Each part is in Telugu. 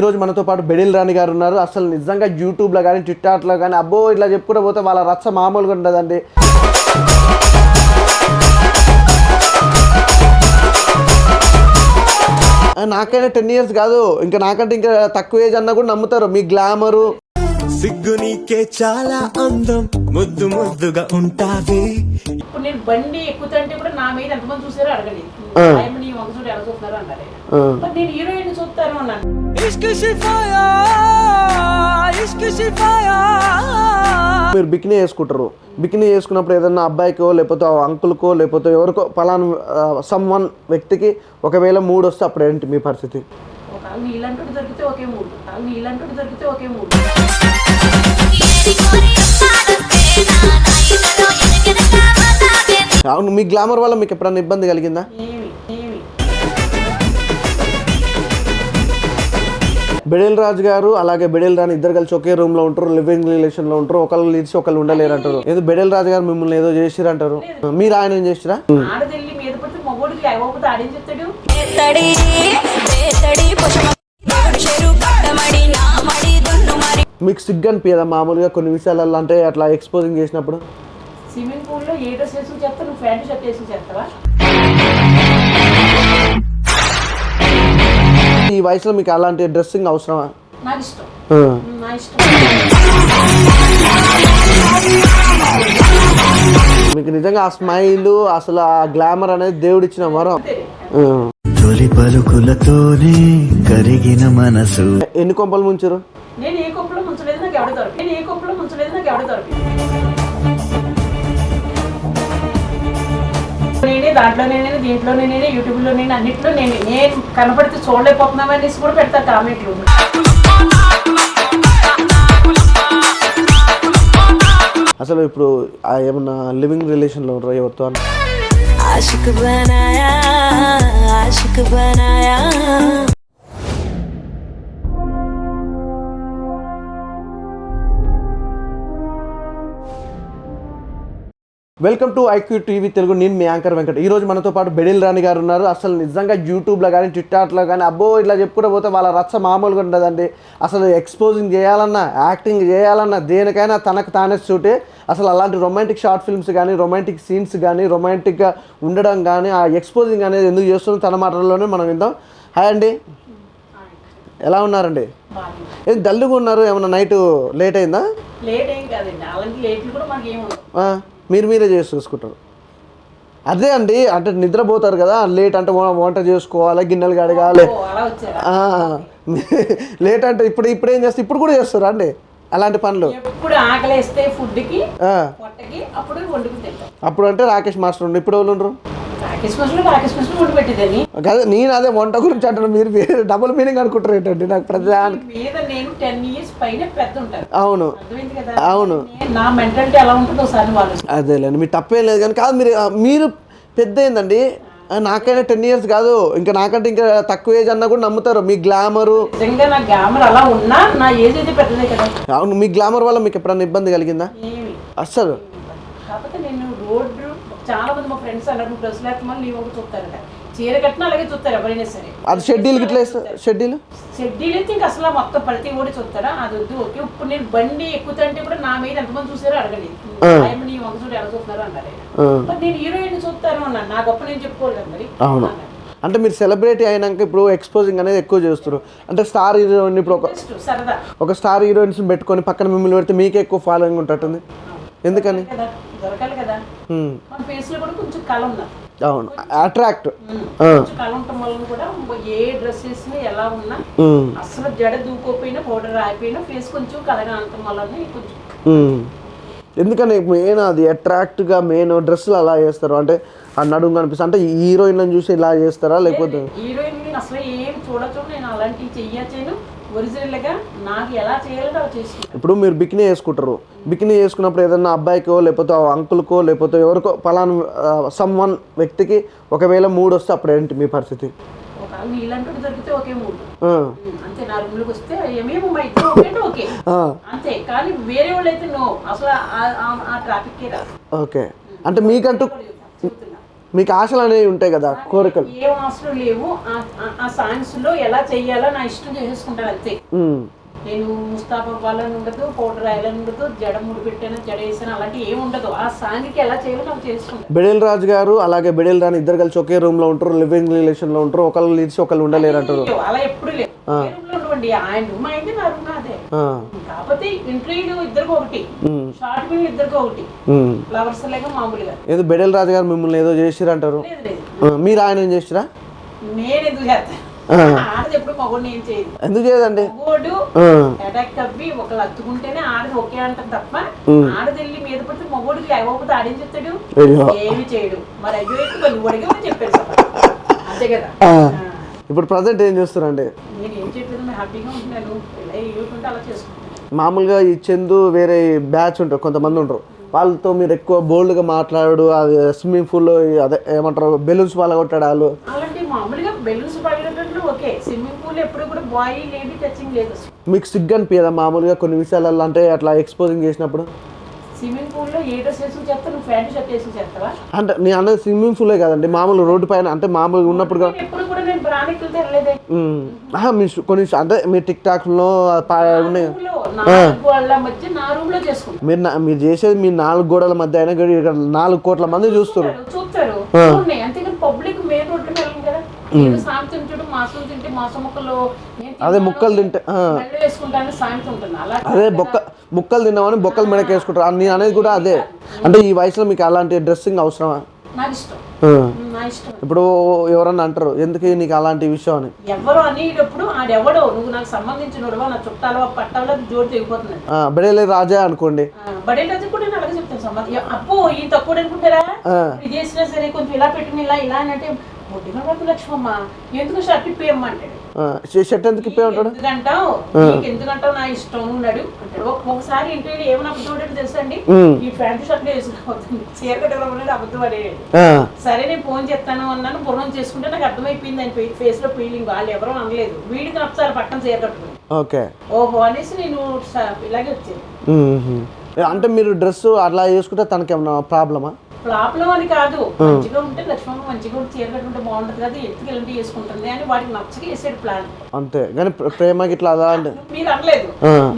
ఈరోజు మనతో పాటు బెడిల్ రాణి గారు ఉన్నారు. అసలు నిజంగా యూట్యూబ్లో కానీ ట్విట్టర్లో కానీ అబ్బో ఇట్లా చెప్పుకుంటూ పోతే వాళ్ళ రచ్చ మామూలుగా ఉండదండి. నాకైనా 10 years కాదు, ఇంకా నాకంటే ఇంకా తక్కువ ఏజ్ అన్నా కూడా నమ్ముతారు మీ గ్లామరు. సిగ్గు నీకే చాలా అందం, ముద్దు ముద్దుగా ఉంటావే. ఇప్పుడు నేను బండి ఎక్కుతుంటే కూడా నా మీద ఎంతమంది చూసారో అడగండి. నీ వంశుడు ఎలా చూస్తున్నారు అంటారు. నేను హీరోయిన్ చూస్తాను అన్నాను. మీరు బికినీ వేసుకుంటారు. బికినీ వేసుకున్నప్పుడు ఏదన్నా అబ్బాయికో లేకపోతే అంకుల్కో లేకపోతే ఎవరికో పలానా సమ్వన్ వ్యక్తికి ఒకవేళ 3 వస్తే అప్పుడు ఏంటి మీ పరిస్థితి? నీళ్ళంటూ దొరికితే ఒకే మూడు. అవును, మీ గ్లామర్ వల్ల మీకు ఎప్పుడన్నా ఇబ్బంది కలిగిందా? బెడిల్ రాజు గారు అలాగే బెడిల్ రాణి ఇద్దరు కలిసి ఒకే రూమ్ లో ఉంటారు, లివింగ్ రిలేషన్ లో ఉంటారు. ఒకళ్ళు లీడ్స్ ఒకళ్ళు ఉండలేరు అంటారు. ఏదో బెడిల్ రాజు గారు మిమ్మల్ని ఏదో చేసిరు అంటారు. మీరు ఆయన ఏం చేసిరా? మీకు సిగ్గు అనిపించదా మామూలుగా కొన్ని విషయాలలో, అంటే అట్లా ఎక్స్పోజింగ్ చేసినప్పుడు? స్విమ్మింగ్ పూల్ లో ఏ డ్రెస్ వేసుకు చేస్తా, నువ్వు ప్యాంట్ షర్ట్ వేసుకు చేస్తావా? ఈ వయసులో మీకు అలాంటి డ్రెస్సింగ్ అవసరమా? నాకు ఇష్టం. మీకు నిజంగా ఆ స్మైల్, అసలు ఆ గ్లామర్ అనేది దేవుడిచ్చిన వరం. తొలి పలుకులతోనే కరిగిన మనసు. ఎన్ని కొంపలు ముంచారు? నేను ఏ కొంపలో ముంచలేదు, నాకు ఎవడ దొరికి. నేనే దాంట్లోనే, దీంట్లోనే, యూట్యూబ్లో అన్నింటిలో నేను కనపడితే చూడలేకపోతున్నామనేసి కూడా పెడతా కామెంట్లు. అసలు ఇప్పుడు ఏమన్నా లివింగ్ రిలేషన్లో ఉంటారా ఎవరితో? Welcome to IQ TV Telugu. నేను మీ యాంకర్ వెంకట్. ఈరోజు మనతో పాటు బెడిల్ రాణి గారు ఉన్నారు. అసలు నిజంగా యూట్యూబ్లో కానీ ట్విట్టర్లో కానీ అబ్బో ఇట్లా చెప్పుకుంటూ పోతే వాళ్ళ రచ్చ మామూలుగా ఉండదండి. అసలు ఎక్స్పోజింగ్ చేయాలన్నా, యాక్టింగ్ చేయాలన్నా, దేనికైనా తనకు తానే షూటే. అసలు అలాంటి రొమాంటిక్ షార్ట్ ఫిల్మ్స్ కానీ, రొమాంటిక్ సీన్స్ కానీ, రొమాంటిక్గా ఉండడం కానీ, ఆ ఎక్స్పోజింగ్ అనేది ఎందుకు చేస్తుందో తన మాటల్లోనే మనం విందాం. హాయ్ అండి, ఎలా ఉన్నారండి? ఏం డల్గా ఉన్నారు? ఏమన్నా నైట్ లేట్ అయిందా? లేట్ ఏం కాదండి, అలాంటి లేట్లు కూడా మనకి ఏముండదు. మీరే చేసి చూసుకుంటారు. అదే అండి, అంటే నిద్రపోతారు కదా లేట్, అంటే వంట చేసుకోవాలి, గిన్నెలు కడగాలి. లేట్ అంటే ఇప్పుడు ఏం చేస్తారు? ఇప్పుడు కూడా చేస్తారా అండి అలాంటి పనులు? ఇప్పుడు ఆకలేస్తే ఫుడ్కి అప్పుడు వండుకుని తింటాం. అప్పుడు అంటే రాకేష్ మాస్టర్ ఉండు, ఇప్పుడు ఎవరు ఉండరు? కదా నేను అదే వంట గురించి అంటాను, మీరు డబుల్ మీనింగ్ అనుకుంటారు ఏంటండి? నాకు ప్రతిదానికి అవును అదేలేండి, మీరు తప్పేం లేదు. కానీ కాదు, మీరు పెద్ద ఏందండి. నాకైనా 10 years కాదు, ఇంకా నాకంటే ఇంకా తక్కువ ఏజ్ అన్నా కూడా నమ్ముతారు మీ గ్లామరు. అవును, మీ గ్లామర్ వల్ల మీకు ఎప్పుడన్నా ఇబ్బంది కలిగిందా? అస్సలు చాలా మంది మా ఫ్రెండ్స్ అన్నారు, నువ్వు డ్రెస్ లేకపోతే నీ ఒక చూస్తారట. చీర కట్టినా అలాగే చూస్తారు ఎవరైనా సరే. అది షెడ్యూల్ గిట్లా షెడ్యూల్ అయితే ఇంకా అసలు మొత్తం ప్రతి కూడా చూస్తారా? అది వద్దు. ఓకే, ఇప్పుడు నేను బండి ఎక్కుతుంటే కూడా నా మీద ఎంతమంది చూసారో అడగండి. నీ వంశుడు ఎలా చూస్తున్నారు అంటారు. నేను హీరోయిన్ చూస్తాను అన్నాను, నా గొప్ప నేను చెప్పుకోలేదు మరి. అవును, అంటే మీరు సెలబ్రిటీ అయినాక ఇప్పుడు ఎక్స్పోజింగ్ అనేది ఎక్కువ చేస్తారు. అంటే స్టార్ హీరోయిన్, ఇప్పుడు ఒక స్టార్ హీరోయిన్స్ పెట్టుకొని పక్కన మిమ్మల్ని పెడితే మీకే ఎక్కువ ఫాలోయింగ్ ఉంటుంది. ఎందుకని? దొరకాలి కదా, మన ఫేస్ లో కూడా కొంచెం కళ ఉన్నది. అవును, అట్రాక్ట్ కళ ఉండటం వల్ల కూడా ఏ డ్రెస్ వేసినా ఎలా ఉన్నా అసలు జడ దూకోపోయినా పౌడర్ ఆగిపోయినా ఫేస్ కొంచెం కళగా అనటం వల్ల కొంచెం. ఎందుకని మెయిన్ అది అట్రాక్ట్గా మెయిన్ డ్రెస్సులు అలా చేస్తారు? అంటే ఆ నడుము కనిపిస్తుంది అంటే హీరోయిన్లను చూసి ఇలా చేస్తారా? లేకపోతే హీరోయిన్ అసలు ఏం చూడచ్చు, నేను అలాంటివి చెయ్యను. ఒరిజినల్గా నాకు ఎలా చేయాలో అలా చేసి. ఇప్పుడు మీరు బికినీ వేసుకుంటారు. బికినీ వేసుకున్నప్పుడు ఏదన్నా అబ్బాయికో లేకపోతే అంకుల్కో లేకపోతే ఎవరికో పలానా సమ్వన్ వ్యక్తికి ఒకవేళ 3 వస్తే అప్పుడు ఏంటి మీ పరిస్థితి? నీళ్ళంటూ దొరికితే ఒకే మూడు అంతే. నా రూమ్ లోకి వస్తే ఏమేమో మా ఇద్దరు ఓకే అంతే. కానీ వేరే వాళ్ళు అయితే నో, అసలు ఆ ట్రాఫిక్ కే రాదు. ఓకే, అంటే మీకంటూ మీకు ఆశలు అనేవి ఉంటాయి కదా, కోరికలు. ఏం ఆశలు లేవు. ఆ సాంగ్స్ లో ఎలా చెయ్యాలో నా ఇష్టం చేసేసుకుంటాను అంతే. నేను ముస్తాఫా అవ్వాలని ఉండదు, పౌడర్ రాయాలని ఉండదు, జడ ముడి పెట్టాను, జడ వేసాను, అలాంటి ఏమి ఉండదు. ఆ సాంగ్కి ఎలా చేయాలో నాకు చేసుకుంటాను. బెడెల్ రాజు గారు అలాగే బెడెల్ రాణి ఇద్దరు కలిసి ఒకే రూమ్ లో ఉంటారు, లివింగ్ రిలేషన్ లో ఉంటారు, ఒకళ్ళు లిడిచి ఒకళ్ళు ఉండలేరు అంటారు. అలా ఎప్పుడు లేదు. రూమ్ లో ఉండవండి, ఆయన రూమ్ అయితే నా రూమ్ అదే. కాకపోతే ఇంట్లో ఇద్దరికి ఒకటి, షార్ట్ ఫిల్మ్ ఇద్దరికి ఒకటి, ఫ్లవర్స్ లాగా మామూలుగా. ఏదో బెడెల్ రాజు గారు మిమ్మల్ని ఏదో చేసిరు అంటారు, మీరు ఆయన ఏం చేసిరా? నేను ఎందుకు చేస్తాను? ఆడది ఎప్పుడు మగోడిని ఏం చేయదు. ఎందుకు చేయదండి? మగోడు అటాక్ తప్పి ఒకళ్ళు అత్తుకుంటేనే ఆడది ఒకే అంటారు తప్ప, ఆడది వెళ్ళి మీద పడితే మగోడికి లేకపోతే ఆడేం చెప్తాడు? ఏమి చేయడు. మరి అయ్యో వాళ్ళు ఒడిగా చెప్పారు అంతే కదా. ఇప్పుడు ప్రజెంట్ ఏం చేస్తారండి? నేను ఏం చేయట్లేదు, హ్యాపీగా ఉంటున్నాను. ఇలా ఏమిటంటే అలా చేసుకుంటాను. మామూలుగా ఈ చందు వేరే బ్యాచ్ ఉంటారు, కొంతమంది ఉంటారు, వాళ్ళతో మీరు ఎక్కువ బోల్డ్గా మాట్లాడు, అది స్విమ్మింగ్ పూల్లో అదే ఏమంటారు బెలూన్స్ పగలగొట్టాడు వాళ్ళు. అలాంటి మామూలుగా బెలూన్స్ పగలగొట్టడం ఓకే. స్విమ్మింగ్ పూల్ ఎప్పుడు కూడా బాయ్ లేడీ టచింగ్ లేదు. మీకు సిగ్గు అనిపించదా మామూలుగా కొన్ని విషయాలలో, అంటే అట్లా ఎక్స్పోజింగ్ చేసినప్పుడు? స్విమ్మింగ్ పూల్ లో ఏ డ్రెస్ వేసుకు చేస్తా, నువ్వు ప్యాంట్ షర్ట్ వేసుకు చేస్తావా? అంటే నేను అనేది స్విమ్మింగ్ పూలే కదండి, మామూలు రోడ్డు పైన, అంటే మామూలుగా ఉన్నప్పుడు ఎప్పుడు కూడా నేను ప్రాణికులు తెరలేదే. మీ కొన్ని అంటే మీ టిక్ టాక్ లో ఉన్నాయి, మధ్య నా రూమ్ లో చేసుకుంటాను. మీరు చేసేది మీ 4 గోడల మధ్య అయినా ఇక్కడ 4 కోట్ల మంది చూస్తారు. అంతేకాని పబ్లిక్ మెయిన్ రోడ్డు వెళ్ళం కదా. సాయంత్రం చూడు మాసం తింటే మాసం ముక్కలు, అదే ముక్కలు తింటే వేసుకుంటాను సాయంత్రం ఉంటుంది. అలా అదే ముక్కలు తిన్నామని బొక్కలు మెడకి వేసుకుంటారు. నేను అనేది కూడా అదే. అంటే ఈ వయసులో మీకు అలాంటి డ్రెస్సింగ్ అవసరమా? నాకు ఇష్టం, నా ఇష్టం. ఇప్పుడు ఎవరన్నా అంటారు ఎందుకు నీకు అలాంటి విషయం అని. ఎవరు అనేటప్పుడు ఆడెవడో నువ్వు నాకు సంబంధించినోడువా, నా చుట్టాలు పట్టాలో జోడు తెగిపోతుంది. బడేలే రాజా అనుకోండి, బడేల రాజా కూడా నేను అలాగే చెప్తాను సంబంధం. అప్పు ఈ తక్కువ అనుకుంటారా? ఇది చేసినా సరే కొంచెం ఇలా పెట్టిన ఇలా ఇలా అని అంటే ముట్టిన వరకు లక్ష్మమ్మ ఎందుకు షర్ట్ ఇప్పేయమ్మ అంటాడు. షర్ట్ ఎందుకు ఇప్పే ఉంటాడు? ఎందుకంటావు నా ఇష్టం ఉన్నాడు అంటాడు. ఒకసారి ఇంటర్వ్యూలో ఏమైనా అబద్ధం తెలుసా అండి, ఈ ప్యాంటు షర్ట్లు వేసుకుని చీర కట్టుకున్నాడు అబద్ధం పడేది. సరే నేను ఫోన్ చేస్తాను అన్నాను, బుర్రం చేసుకుంటే నాకు అర్థమైపోయింది అని ఫేస్ లో ఫీలింగ్. వాళ్ళు ఎవరో అనలేదు, వీడికి నచ్చారు పక్కన చీర కట్టుకుని. ఓహో అనేసి నేను ఇలాగే వచ్చాను. అంటే మీరు డ్రెస్ అట్లా వేసుకుంటే తనకి ఏమన్నా ప్రాబ్లమా? ప్రాబ్లం అని కాదు, మంచిగా ఉంటే లక్ష్మమ్మ మంచిగా ఉంటే చీర కట్టుకుంటే బాగుంటది కదా, ఎత్తుకి వెళ్ళి వేసుకుంటుంది అని వాడికి నచ్చగా వేసాడు ప్లాన్. అంతే కానీ ప్రేమకి ఇట్లా అలా అంటే మీరు అనలేదు.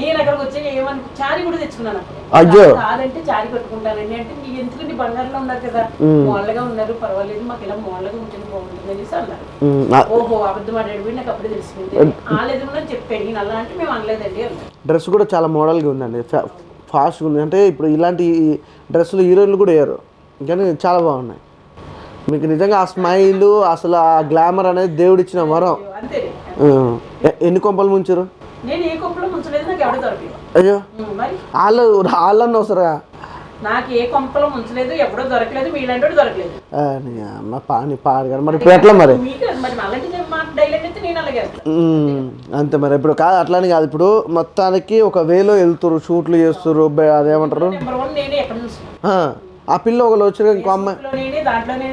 నేను అక్కడికి వచ్చాక ఏమని చారీ కూడా తెచ్చుకున్నాను. అయ్యో కాదంటే చారీ కట్టుకుంటానండి అంటే నీ ఎందుకు నీ బంగారులో ఉన్నారు కదా, మోళ్ళగా ఉన్నారు పర్వాలేదు, మాకు ఇలా మోళ్ళగా ఉంటుంది బాగుంటుంది అనేసి అన్నారు. ఓహో అబద్ధం ఆడాడు, నాకు అప్పుడే తెలిసింది. ఆలేదు కూడా చెప్పాను, నేను అలా అంటే మేము అనలేదండి అన్నారు. డ్రెస్ కూడా చాలా మోడల్గా ఉందండి, ఫాస్ట్గా ఉంది. అంటే ఇప్పుడు ఇలాంటి డ్రెస్సులు హీరోయిన్లు కూడా వేయరు కానీ చాలా బాగున్నాయి. మీకు నిజంగా ఆ స్మైల్, అసలు ఆ గ్లామర్ అనేది దేవుడిచ్చిన వరం. ఎన్ని కొంపలు ముంచారు? నేను ఏ కొంపలో ముంచలేదు, నాకు ఎవరు దొరకలేదు. అయ్యో వాళ్ళన్న వస్తారా? నాకు ఏ కొంపలో ముంచలేదు, ఎవడో దొరకలేదు, మీలాంటి దొరకలేదు. మరి ఇప్పుడు ఎట్లా మరి? అంతే మరి. ఇప్పుడు కాదు అట్లానే కాదు, ఇప్పుడు మొత్తానికి ఒక వేలో వెళ్తురు, షూట్లు చేస్తున్నారు, అదేమంటారు ఆ పిల్ల ఒకళ్ళు వచ్చారు ఇంకో అమ్మాయి దాంట్లోనే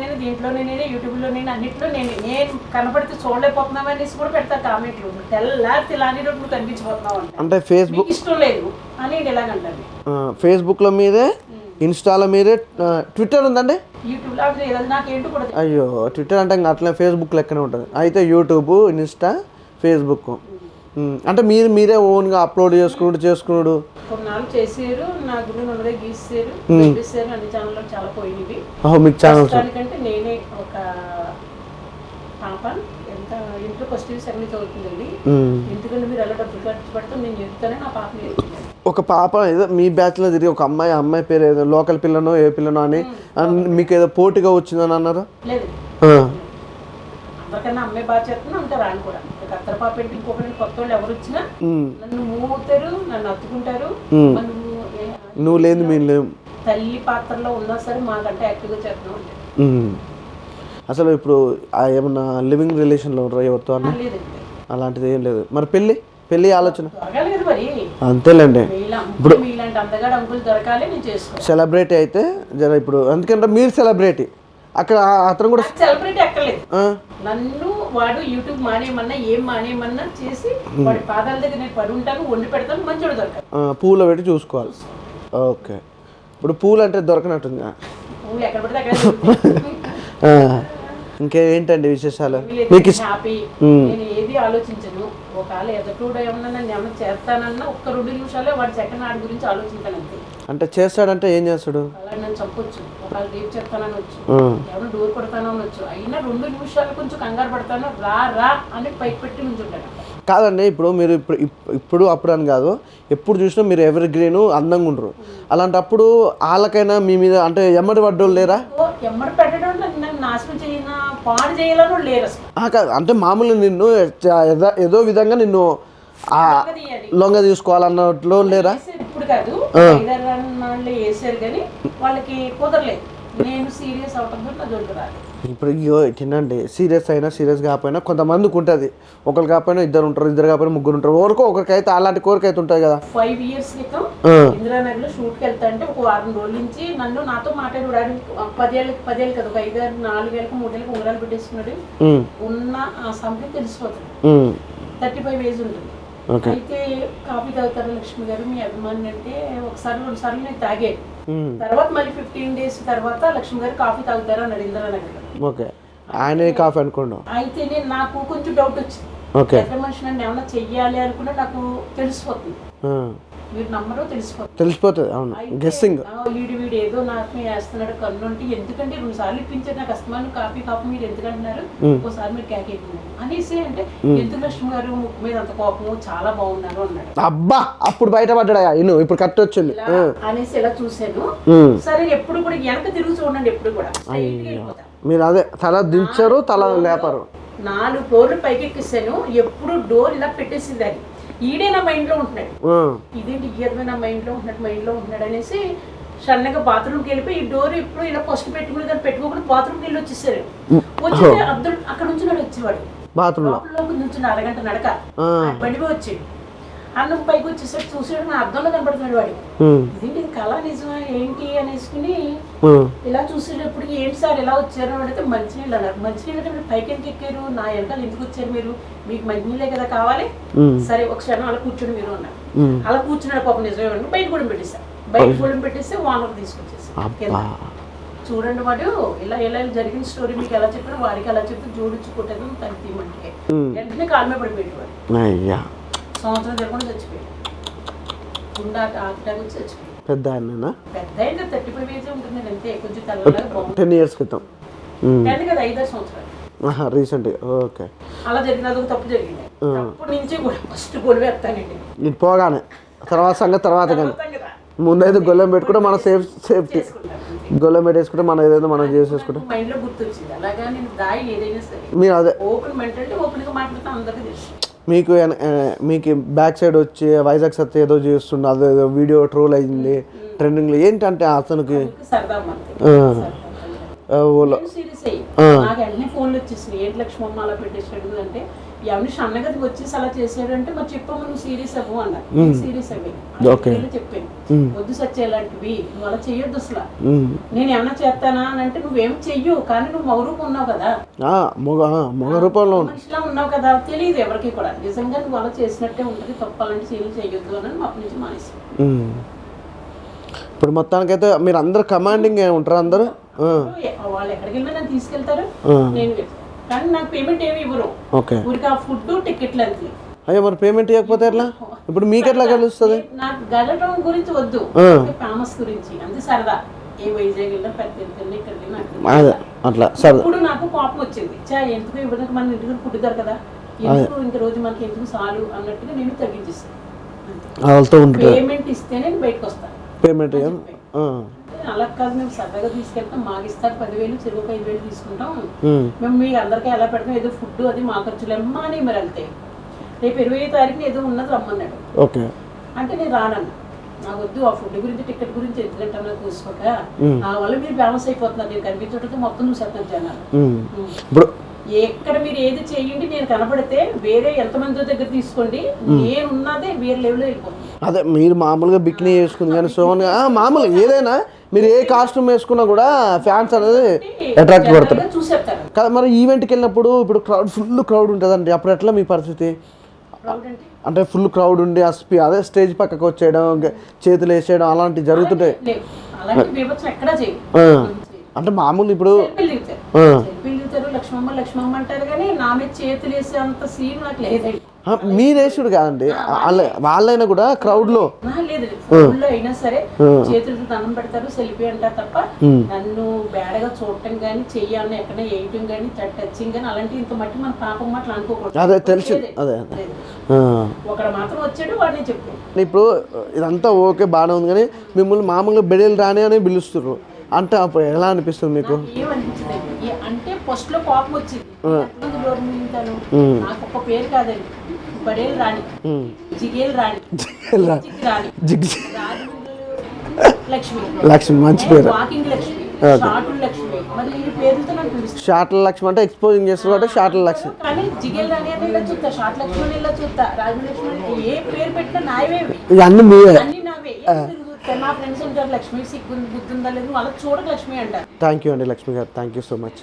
యూట్యూబ్లోనే అన్నింటిలో నేను కనపడితే చూడలేకపోతున్నావు అనేసి కూడా పెడతా కామెంట్లు. తెల్లారి కనిపించిపోతున్నావు అంటే ఫేస్బుక్ ఇష్టం లేదు అని ఎలాగంటారు. ఫేస్బుక్లో మీదే, ఇన్స్టాలో మీదే, ట్విట్టర్ ఉందండి. యూట్యూబ్లో నాకేంటో కూడా అయ్యో ట్విట్టర్ అంటే ఇంకా అట్లా ఫేస్బుక్ లెక్కనే ఉంటుంది. అయితే యూట్యూబ్, ఇన్స్టా, ఫేస్బుక్ అంటే మీరే ఓన్గా అప్లోడ్ చేసుకున్నాడు. కొన్నాళ్ళు చేసారు, నా గుడి ఉన్నదే గీసారు, అన్ని ఛానల్లో చాలా పోయినవి. మీకు ఛానల్స్ కంటే నేనే ఒక పాప ఎంత ఇంట్లో ఫస్ట్ ఇయర్ సెకండ్ చదువుతుందండి. ఎందుకంటే మీరు ఎలా డబ్బులు ఖర్చు పెడతాం నేను చెప్తానే నా పాప నేర్చుకున్నాను. ఒక పాప ఏదో మీ బ్యాచ్లో తిరిగి ఒక అమ్మాయి పేరు ఏదో లోకల్ పిల్లనో ఏ పిల్లనో అని మీకు ఏదో పోటీగా వచ్చిందని అన్నారు. లేదు అందరికన్నా అమ్మాయి బాగా చేస్తున్నా అంటారు ఆయన కూడా. కత్తర పాప ఏంటి ఇంకొకటి కొత్త వాళ్ళు ఎవరు వచ్చినా నన్ను మూతారు, నన్ను అత్తుకుంటారు. నువ్వు లేదు మీరు లేవు, తల్లి పాత్రలో ఉన్నా సరే మాకంటే యాక్టివ్గా చేస్తున్నాం. అసలు ఇప్పుడు ఏమన్నా లివింగ్ రిలేషన్లో ఉంటారా ఎవరితో అన్న? అలాంటిది ఏం లేదు. మరి పెళ్లి ఆలోచన అంతేలేండి. ఇప్పుడు సెలబ్రిటీ అయితే జర ఇప్పుడు ఎందుకంటే మీరు సెలబ్రిటీ, అక్కడ అతను కూడా సెలబ్రిటీ అక్కర్లేదు. నన్ను వాడు యూట్యూబ్ మానేయమన్నా ఏం మానేయమన్నా చేసి వాడి పాదాల దగ్గర నేను పడి ఉంటాను, వండి పెడతాను, మంచోడు దొరకాలి. పూలు పెట్టి చూసుకోవాలి. ఓకే ఇప్పుడు పూలు అంటే దొరకనట్టుంది. పూలు ఎక్కడ పడితే అక్కడ ఇంకేంటండి విశేషాలు మీకు హ్యాపీ నేను ఏది ఆలోచించను. ఒకవేళ ఎదుటోడు ఏమన్నా నన్ను ఏమన్నా చేస్తానన్నా ఒక్క 2 నిమిషాలే వాడి సెకండ్ ఆడి గురించి ఆలోచించాను అంతే. అంటే చేస్తాడంటే ఏం చేస్తాడు? అలా నన్ను చంపొచ్చు, ఒకవేళ రేపు చెప్తానొచ్చు, ఏమన్నా డోర్ కొడతానొచ్చు, అయినా 2 నిమిషాలు కొంచెం కంగారు పడతాను, రా రా అని పైకి పెట్టి నుంచుంటాను. కాదండి, ఇప్పుడు మీరు ఇప్పుడు అప్పుడు అని కాదు, ఎప్పుడు చూసినా మీరు ఎవరి గ్రీన్ అందంగా ఉండరు. అలాంటప్పుడు వాళ్ళకైనా మీ మీద అంటే ఎమ్మడి పడ్డోళ్ళు లేరా? ఎమ్మడి పెట్టడం నన్ను నాశనం చేయాల పాడు చేయాలని లేరు అసలు. కాదు అంటే మామూలుగా నిన్ను ఏదో విధంగా నిన్ను లొంగ తీసుకోవాలన్నట్లు లేరా? ఇప్పుడు కాదు, 5-6 నాళ్ళు వేసారు కానీ వాళ్ళకి కుదరలేదు. నేను సీరియస్ అవటంతో నా జోడు రాలేదు. ఇప్పుడు తినండి, సీరియస్ అయినా సీరియస్ కాకపోయినా కొంతమందికి ఉంటుంది. ఒకరు కాకపోయినా ఇద్దరు ఉంటారు, ఇద్దరు కాకపోయినా ముగ్గురు ఉంటారు. ఒకరికైతే అలాంటి కోరిక అయితే ఉంటుంది కదా. 5 years క్రితం ఇందిరానగర్ లో షూట్కి వెళ్తా అంటే ఒక 1 వారం రోజుల నుంచి నాతో మాట్లాడు. 10 ఏళ్ళు కదా, ఒక 5, 6, 4 ఏళ్ళకి 3 ఏళ్ళకి ఉంగరాలు పెట్టేసుకున్నాడు. ఉన్న ఆ సంథింగ్ తెలిసిపోతుంది. 35 ఏజ్ ఉంటుంది. అయితే కాఫీ తాగుతారు లక్ష్మి గారు మీ అభిమాని అంటే 1-2 సార్లు నేను తాగాను. తర్వాత మళ్ళీ 15 days తర్వాత లక్ష్మి గారు కాఫీ తాగుతారు అన్నాడు ఇందిరానగర్ లో. ఓకే, ఆయన కాఫీ అనుకోండి. అయితే నాకు కొంచెం డౌట్ వచ్చింది. ఎట్లా మనిషి నన్ను ఏమన్నా చెయ్యాలి అనుకున్నా నాకు తెలిసిపోతుంది. మీరు నమ్మరో తెలిసిపోతుంది. అవును, గెస్సింగ్. వీడు ఏదో నాకు వేస్తున్నాడు కన్ను అంటే, ఎందుకంటే 2 సార్లు ఇప్పించారు నాకు అస్తమాను కాఫీ మీరు ఎందుకంటున్నారు, ఒకసారి మీరు క్యాక్ అయిపోయినారు అనేసి అంటే, ఎందుకు లక్ష్మి గారు ముక్కు మీద అంత కోపము చాలా బాగున్నారు అన్నాడు. అబ్బా, అప్పుడు బయటపడ్డా ఇప్పుడు కరెక్ట్ వచ్చింది అనేసి ఇలా చూశాను. సరే ఎప్పుడు కూడా వెనక తిరుగు చూడండి, ఎప్పుడు కూడా మీరు అదే తల దించారు, తల లేపారు. 4 floors పైకి ఎక్కిస్తాను. ఎప్పుడు డోర్ ఇలా పెట్టేసింది. అది ఈడే నా మైండ్ లో ఉంటున్నాడు. ఇదేంటి ఈయన నా మైండ్ లో ఉంటున్నాడు అనేసి సన్నగా బాత్రూమ్కి వెళ్ళిపోయి ఈ డోర్ ఎప్పుడు ఇలా ఫస్ట్ పెట్టుకుని దాన్ని పెట్టుకోకుండా బాత్రూమ్కి వెళ్ళి వచ్చేసారు. వచ్చి అబ్దుల్ అక్కడ నుంచి నాడు వచ్చేవాడు. బాత్రూమ్ నుంచి 1 అరగంట నడక బండిపోయి వచ్చాడు. అన్నం పైకి వచ్చేసాడు, చూసాడు, నా అద్దంలో కనపడుతున్నాడు వాడు. ఇదేంటి ఇది కళ నిజమా ఏంటి అనేసుకుని ఇలా చూసేటప్పుడు ఏంటి సార్ ఇలా వచ్చారు అని అడిగితే మంచినీళ్ళు అన్నారు. మంచినీళ్ళు అంటే మీరు పైకి ఎందుకు ఎక్కారు, నా వెనకాల ఎందుకు వచ్చారు మీరు, మీకు మంచినీళ్ళే కదా కావాలి, సరే ఒక క్షణం అలా కూర్చొని మీరు అన్నారు. అలా కూర్చున్నాడు పాపం నిజమే. బయట కూడా పెట్టేశారు. బయట కూడా పెట్టేస్తే ఓనర్ తీసుకొచ్చేసారు. చూడండి వాడు ఇలా ఇలా జరిగిన స్టోరీ మీకు ఎలా చెప్పారు, వారికి ఎలా చెప్తే జోడించుకుంటాను తను తీయమంటే వెంటనే కాలమే పడిపోయేవాడు. సంవత్సరం జరగకుండా చచ్చిపోయాడు. వచ్చి చచ్చిపోయాడు. పెద్ద ఆయన 35 ఏజ్ ఉంటుంది అంతే, కొంచెం తెల్లగా బాగుంది. 10 years క్రితం 10 కదా 5-6 సంవత్సరాలు రీసెంట్. ఓకే, అలా జరిగింది. అదొక తప్పు జరిగింది. అప్పటి నుంచి కూడా ఫస్ట్ గొడవ ఎత్తానండి. ఇది పోగానే తర్వాత సంగతి తర్వాత కానీ ముందైతే గొల్లెం పెట్టుకుంటే మన సేఫ్టీ గొల్లెం పెట్టేసుకుంటే మనం ఏదైనా మనం చేసేసుకుంటే మైండ్ లో గుర్తొచ్చింది. అలాగా నేను దాయి ఏదైనా సరే మీరు అదే ఓపెన్ మెంటాలిటీ ఓపెన్ గా మాట్లాడుతాం, అందరికీ తెలుసు. మీకు బ్యాక్ సైడ్ వచ్చి వైజాగ్ సత్య ఏదో చేస్తుండే అదేదో వీడియో ట్రోల్ అయింది ట్రెండింగ్లో. ఏంటంటే అతనికి నాకు అన్ని ఫోన్లు వచ్చేసినాయి. ఏంటి లక్ష్మమ్మ అలా పెట్టేసాడు అంటే, ఎవరిని సన్నగది వచ్చేసి అలా చేశాడు అంటే మరి చెప్పమ్మ నువ్వు సీరియస్ అవ్వు అన్నారు. సీరియస్ అవ్వాలి చెప్పాను, వద్దు సత్య ఇలాంటివి నువ్వు అలా చెయ్యొద్దు అసలు. నేను ఏమన్నా చేస్తానా అని అంటే నువ్వేం చెయ్యు, కానీ నువ్వు మగ రూపం ఉన్నావు కదా, మగ రూపంలో మనిషిలా ఉన్నావు కదా, తెలియదు ఎవరికి కూడా. నిజంగా నువ్వు అలా చేసినట్టే ఉంటుంది, తప్పాలంటే సీరియల్ చెయ్యొద్దు అని అప్పటి నుంచి మానేసి. ఇప్పుడు మొత్తానికైతే మీరు అందరు కమాండింగ్ ఉంటారు అందరూ. వాళ్ళు ఎక్కడికి వెళ్ళినా నన్ను తీసుకెళ్తారు, నేను కానీ నాకు పేమెంట్ ఏమి ఇవ్వరు. ఊరికి ఆ ఫుడ్ టికెట్లు అంతే. అయ్యో మరి పేమెంట్ ఇవ్వకపోతే ఎట్లా? ఇప్పుడు మీకు ఎట్లా కలుస్తుంది? నాకు గెలటం గురించి వద్దు, ఫేమస్ గురించి అంతే సరదా. ఏ వైజాగ్ వెళ్ళినా పెద్ద ఇక్కడికి అట్లా సరదా. ఇప్పుడు నాకు కోపం వచ్చింది, ఎందుకు ఇవ్వడానికి మన ఇంటి దగ్గర ఫుడ్ దొరకదా, ఎందుకు ఇంక రోజు మనకి ఎందుకు చాలు అన్నట్టుగా నేను తగ్గించేస్తాను. పేమెంట్ ఇస్తే నేను బయటకు వస్తాను. పేమెంట్ అలా కాదు, మేము సరదాగా తీసుకెళ్తాం, మాకు ఇస్తారు 10,000 చెరువు 5,000 తీసుకుంటాం, మేము మీ అందరికీ ఎలా పెడతాం, ఏదో ఫుడ్ అది మా ఖర్చులు అమ్మా అని మరి వెళ్తే రేపు 20వ తారీఖున ఏదో ఉన్నది రమ్మన్నాడు. అంటే నేను రానన్నా, నాకు వద్దు ఆ ఫుడ్ గురించి టికెట్ గురించి ఎందుకంటే నాకు చూసుకోక నా వల్ల మీరు ఫేమస్ అయిపోతున్నారు, నేను కనిపించడంతో మొత్తం చూసేస్తాను జనాలు. ఎక్కడ మీరు ఏది చేయండి నేను కనపడితే వేరే ఎంతమంది దగ్గర తీసుకోండి, నేను ఉన్నదే వేరే లెవెల్లో వెళ్ళిపోతుంది. అదే మీరు మామూలుగా బిక్నీ చేసుకుంది కానీ సోన్ మామూలుగా ఏదైనా మీరు ఏ కాస్ట్యూమ్ వేసుకున్నా కూడా ఫ్యాన్స్ అనేది అట్రాక్ట్ పడతారు కదా. మరి ఈవెంట్కి వెళ్ళినప్పుడు ఇప్పుడు ఫుల్ క్రౌడ్ ఉంటుందండి, అప్పుడు ఎట్లా మీ పరిస్థితి? అంటే ఫుల్ క్రౌడ్ ఉండి అదే స్టేజ్ పక్కకు వచ్చేయడం, చేతులు వేసేయడం అలాంటివి జరుగుతుంటాయి. అలాంటి బీభత్సం ఎక్కడా చేయరు. అంటే మామూలు ఇప్పుడు సెల్ఫీలు దిగుతారు, లక్ష్మమ్మ లక్ష్మమ్మ అంటారు, కానీ నా మీద చేతులు వేసే అంత సీన్ నాకు లేదండి. మీరేసుడు కాదండి, వాళ్ళైనా కూడా క్రౌడ్ లో లేదు, ఫోన్లో అయినా సరే చేతులతో దండం పెడతారు, సెల్ఫీ అంటారు తప్ప నన్ను బేడగా చూడటం కానీ, చెయ్యాలని ఎక్కడ వేయటం కానీ, టచింగ్ కానీ అలాంటి ఇంత మట్టి మన పాపం మాటలు అనుకోకూడదు. అదే తెలుసు. అదే ఒకడు మాత్రం వచ్చాడు, వాడిని చెప్పాను. ఇప్పుడు ఇదంతా ఓకే బాగానే ఉంది, కానీ మిమ్మల్ని మామూలుగా బెడేలు రాని అని పిలుస్తున్నారు అంటే అప్పుడు ఎలా అనిపిస్తుంది మీకు? ఏమనిపించదండి అంటే ఫస్ట్ లో కోపం వచ్చింది, నాకు ఒక్క పేరు కాదండి, బడేలు రాణి, జిగేలు రాణి, రాణి, లక్ష్మి, లక్ష్మి మంచి పేరు, వాకింగ్ లక్ష్మి, షార్ట్ లక్ష్మి, మరి ఈ పేరుతో నాకు పిలుస్తుంది. షార్ట్ల లక్ష్మి అంటే ఎక్స్పోజింగ్ చేస్తారు కాబట్టి షార్ట్ల లక్ష్మి, కానీ జిగేల్ రాణి అని ఇలా చూస్తా, షార్ట్ లక్ష్మి అని ఇలా చూస్తా, రాజలక్ష్మి ఏ పేరు పెట్టినా నాయవేవి, అన్ని మీవే, అన్ని నావే. మా ఫ్రెండ్స్ ఉంటారు, లక్ష్మి సిగ్గు బుద్ధి ఉందా లేదు, వాళ్ళకి చూడక లక్ష్మి అంటారు. థ్యాంక్ యూ అండి లక్ష్మి గారు, థ్యాంక్ యూ సో మచ్.